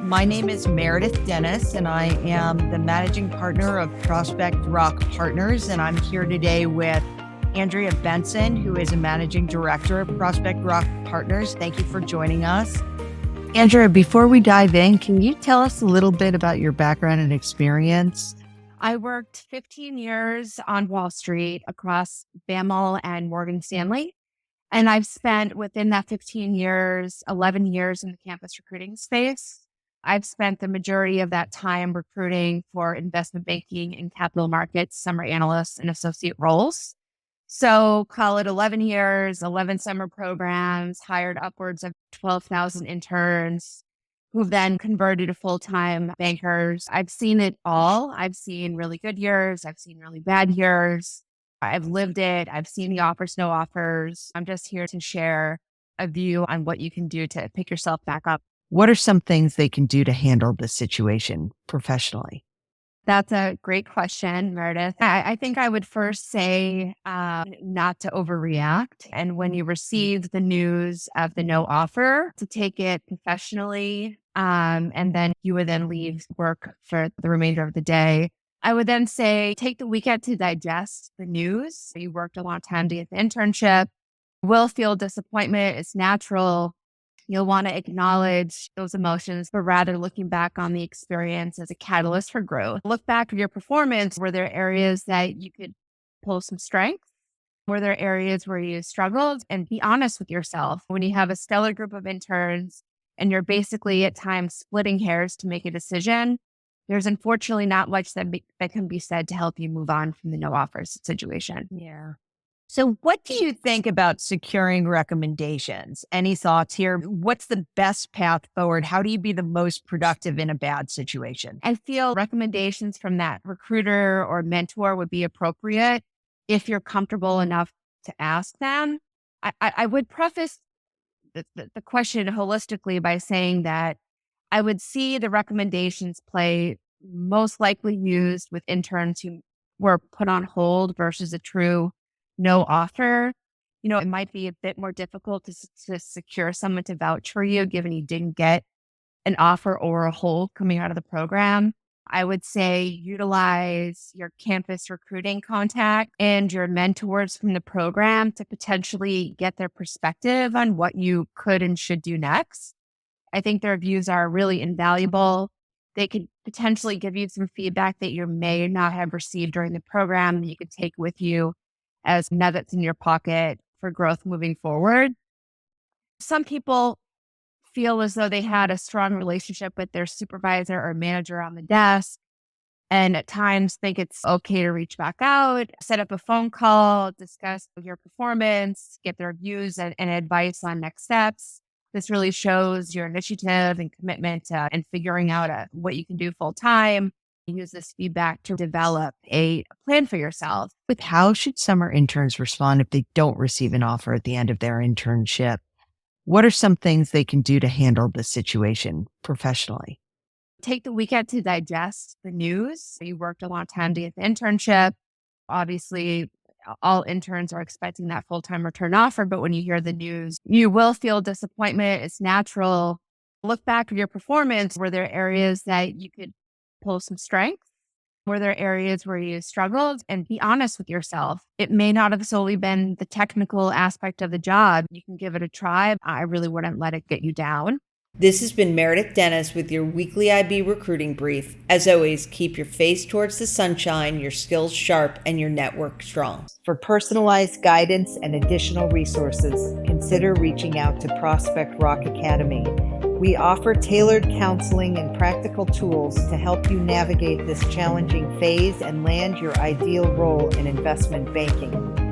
My name is Meridith Dennes, and I am the managing partner of Prospect Rock Partners. And I'm here today with Andrea Benson, who is a managing director of Prospect Rock Partners. Thank you for joining us. Andrea, before we dive in, can you tell us a little bit about your background and experience? I worked 15 years on Wall Street across BAML and Morgan Stanley. And I've spent within that 15 years, 11 years in the campus recruiting space. I've spent the majority of that time recruiting for investment banking and capital markets, summer analysts and associate roles. So call it 11 years, 11 summer programs, hired upwards of 12,000 interns who've then converted to full-time bankers. I've seen it all. I've seen really good years. I've seen really bad years. I've lived it. I've seen the offers, no offers. I'm just here to share a view on what you can do to pick yourself back up. What are some things they can do to handle the situation professionally? That's a great question, Meredith. I think I would first say not to overreact. And when you receive the news of the no offer, to take it professionally. And then you would then leave work for the remainder of the day. I would then say, take the weekend to digest the news. You worked a long time to get the internship. You will feel disappointment. It's natural. You'll want to acknowledge those emotions, but rather looking back on the experience as a catalyst for growth. Look back at your performance. Were there areas that you could pull some strength? Were there areas where you struggled? And be honest with yourself. When you have a stellar group of interns and you're basically at times splitting hairs to make a decision, there's unfortunately not much that can be said to help you move on from the no offers situation. Yeah. So what do you think about securing recommendations? Any thoughts here? What's the best path forward? How do you be the most productive in a bad situation? I feel recommendations from that recruiter or mentor would be appropriate if you're comfortable enough to ask them. I would preface the question holistically by saying that I would see the recommendations play most likely used with interns who were put on hold versus a true no offer. You know, it might be a bit more difficult to secure someone to vouch for you, given you didn't get an offer or a hold coming out of the program. I would say utilize your campus recruiting contact and your mentors from the program to potentially get their perspective on what you could and should do next. I think their views are really invaluable. They could potentially give you some feedback that you may not have received during the program that you could take with you as nuggets in your pocket for growth moving forward. Some people feel as though they had a strong relationship with their supervisor or manager on the desk, and at times think it's okay to reach back out, set up a phone call, discuss your performance, get their views and advice on next steps. This really shows your initiative and commitment and figuring out what you can do full time. Use this feedback to develop a plan for yourself. With how should summer interns respond if they don't receive an offer at the end of their internship? What are some things they can do to handle the situation professionally? Take the weekend to digest the news. You worked a long time to get the internship. Obviously, all interns are expecting that full-time return offer, but when you hear the news, you will feel disappointment. It's natural. Look back at your performance. Were there areas that you could pull some strength? Were there areas where you struggled? And be honest with yourself. It may not have solely been the technical aspect of the job. You can give it a try. I really wouldn't let it get you down. This has been Meridith Dennes with your weekly IB recruiting brief. As always, keep your face towards the sunshine, your skills sharp, and your network strong. For personalized guidance and additional resources, consider reaching out to Prospect Rock Academy. We offer tailored counseling and practical tools to help you navigate this challenging phase and land your ideal role in investment banking.